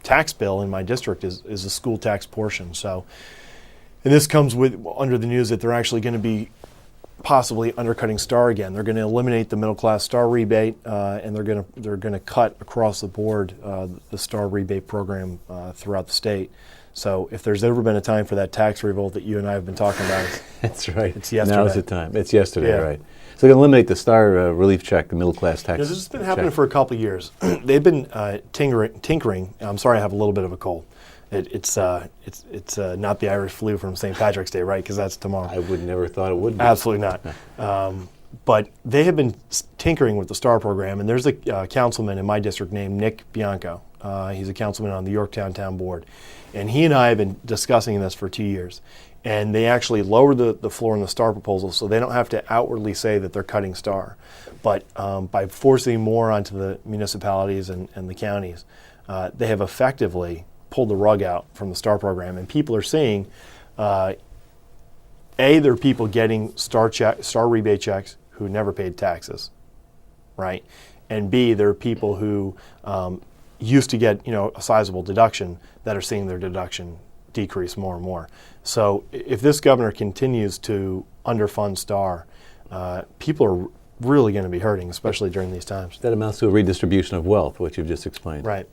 tax bill in my district is the school tax portion. So, and this comes with under the news that they're actually going to be possibly undercutting STAR again. They're going to eliminate the middle class STAR rebate, and they're going to cut across the board the STAR rebate program throughout the state. So if there's ever been a time for that tax revolt that you and I have been talking about, that's right. It's yesterday. Now's the time. It's yesterday, right? So they're going to eliminate the STAR relief check, the middle class tax. This has been happening for a couple of years. They've been tinkering. I'm sorry, I have a little bit of a cold. It's not the Irish flu from St. Patrick's Day, right? Because that's tomorrow. I would never thought it would be. Absolutely not. But they have been tinkering with the STAR program, and there's a councilman in my district named Nick Bianco. He's a councilman on the Yorktown Town Board. And he and I have been discussing this for 2 years. And they actually lowered the floor in the STAR proposal so they don't have to outwardly say that they're cutting STAR. But by forcing more onto the municipalities and the counties, they have effectively pulled the rug out from the STAR program. And people are seeing, there are people getting STAR rebate checks who never paid taxes, right? And B, there are people who used to get a sizable deduction that are seeing their deduction decrease more and more. So if this governor continues to underfund STAR, people are really going to be hurting, especially during these times. That amounts to a redistribution of wealth, what you've just explained. Right.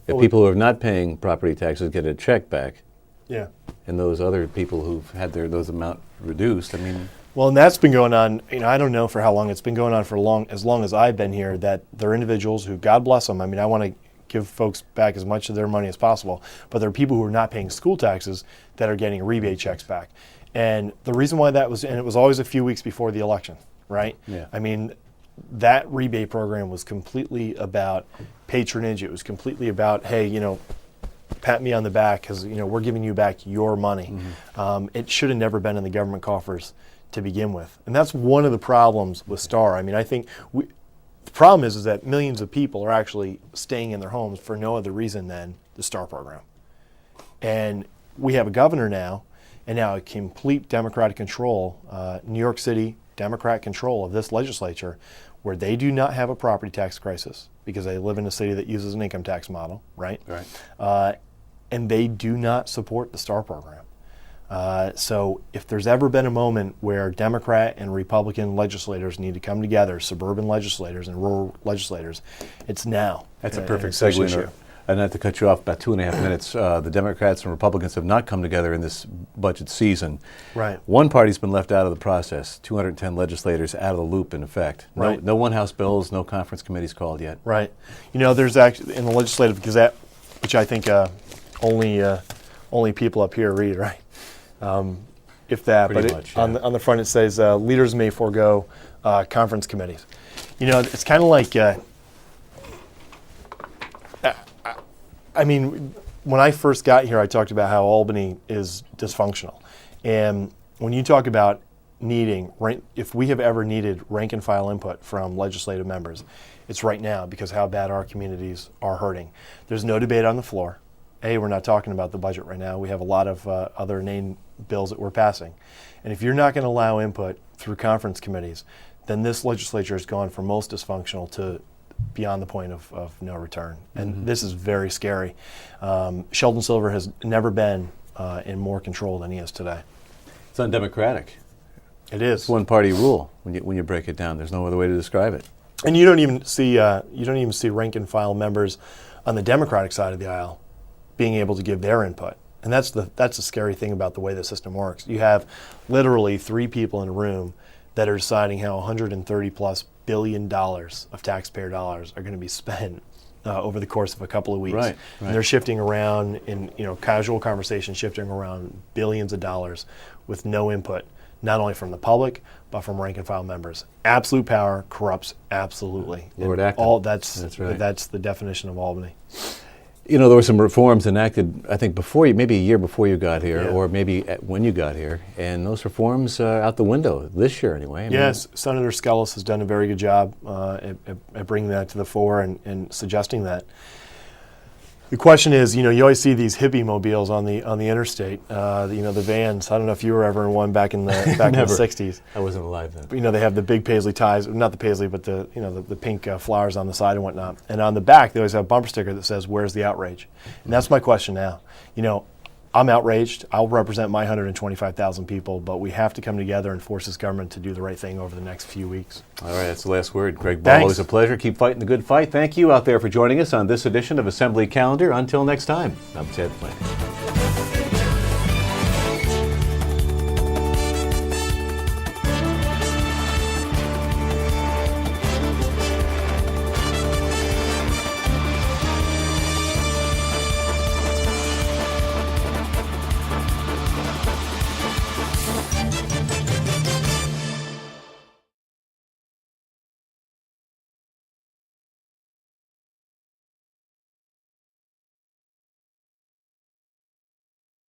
If people who are not paying property taxes get a check back, yeah, and those other people who've had those amount reduced, I mean. Well, and that's been going on, I don't know for how long. It's been going on for as long as I've been here, that there are individuals who, God bless them, I mean, I want to give folks back as much of their money as possible, but there are people who are not paying school taxes that are getting rebate checks back. And the reason why that was, and it was always a few weeks before the election, right? Yeah. I mean, that rebate program was completely about patronage. It was completely about, hey, pat me on the back because, we're giving you back your money. Mm-hmm. It should have never been in the government coffers to begin with. And that's one of the problems with STAR. I mean, I think the problem is that millions of people are actually staying in their homes for no other reason than the STAR program. And we have a governor now, and now a complete Democratic control, New York City Democrat control of this legislature, where they do not have a property tax crisis because they live in a city that uses an income tax model, right? Right. And they do not support the STAR program. So if there's ever been a moment where Democrat and Republican legislators need to come together, suburban legislators and rural legislators, it's now. That's a perfect segue. And not to cut you off, about 2.5 minutes, the Democrats and Republicans have not come together in this budget season. Right. One party's been left out of the process, 210 legislators out of the loop, in effect. Right. No one House bills, no conference committees called yet. Right. There's actually, in the Legislative Gazette, which I think only people up here read, right? If that. Pretty but much, yeah. on the front it says, leaders may forego conference committees. It's kind of like, I mean, when I first got here, I talked about how Albany is dysfunctional. And when you talk about needing, if we have ever needed rank and file input from legislative members, it's right now because how bad our communities are hurting. There's no debate on the floor. We're not talking about the budget right now. We have a lot of other inane bills that we're passing. And if you're not going to allow input through conference committees, then this legislature has gone from most dysfunctional to beyond the point of no return. And this is very scary. Sheldon Silver has never been in more control than he is today. It's undemocratic. It is. It's one-party rule when you break it down. There's no other way to describe it. And you don't even see rank and file members on the Democratic side of the aisle being able to give their input. And that's the scary thing about the way the system works. You have literally 3 people in a room that are deciding how $130+ billion of taxpayer dollars are going to be spent over the course of a couple of weeks. Right. And they're shifting around in casual conversation, shifting around billions of dollars with no input, not only from the public but from rank and file members. Absolute power corrupts absolutely. Lord Acton. That's right. That's the definition of Albany. There were some reforms enacted, I think, maybe a year before you got here, yeah. or maybe when you got here, and those reforms out the window this year anyway. Yes, Senator Skelos has done a very good job at bringing that to the fore and suggesting that. The question is, you always see these hippie mobiles on the interstate. The vans. I don't know if you were ever in one back in the in the '60s. I wasn't alive then. But, they have the big paisley ties, not the paisley, but the pink flowers on the side and whatnot. And on the back, they always have a bumper sticker that says, "Where's the outrage?" And that's my question now. I'm outraged. I'll represent my 125,000 people, but we have to come together and force this government to do the right thing over the next few weeks. All right, that's the last word. Greg Ball, Thanks. always a pleasure. Keep fighting the good fight. Thank you out there for joining us on this edition of Assembly Calendar. Until next time, I'm Ted Flynn.